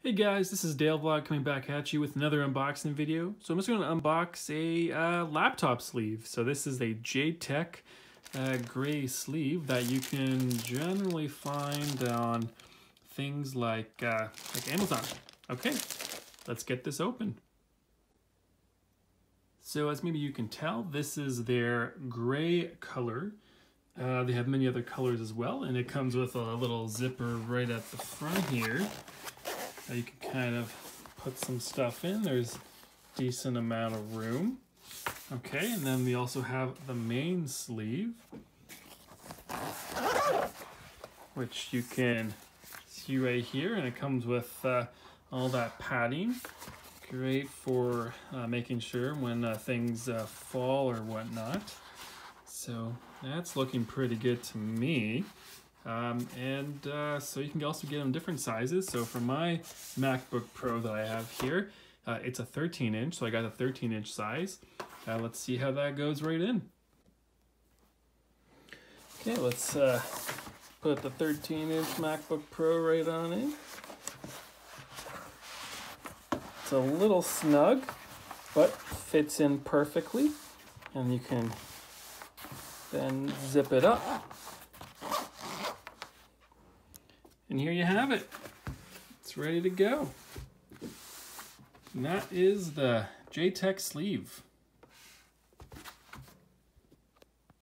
Hey guys, this is Dale Vlog coming back at you with another unboxing video. So I'm just going to unbox a laptop sleeve. So this is a JETech gray sleeve that you can generally find on things like Amazon. Okay, let's get this open. So as maybe you can tell, this is their gray color. They have many other colors as well, and it comes with a little zipper right at the front here. You can kind of put some stuff in. There's a decent amount of room. Okay, and then we also have the main sleeve, which you can see right here, and it comes with all that padding. Great for making sure when things fall or whatnot. So that's looking pretty good to me. So you can also get them different sizes. So for my MacBook Pro that I have here, it's a 13-inch, so I got a 13-inch size. Let's see how that goes right in. Okay, let's put the 13-inch MacBook Pro right on in. It's a little snug, but fits in perfectly. And you can then zip it up. And here you have it. It's ready to go. And that is the JETech sleeve.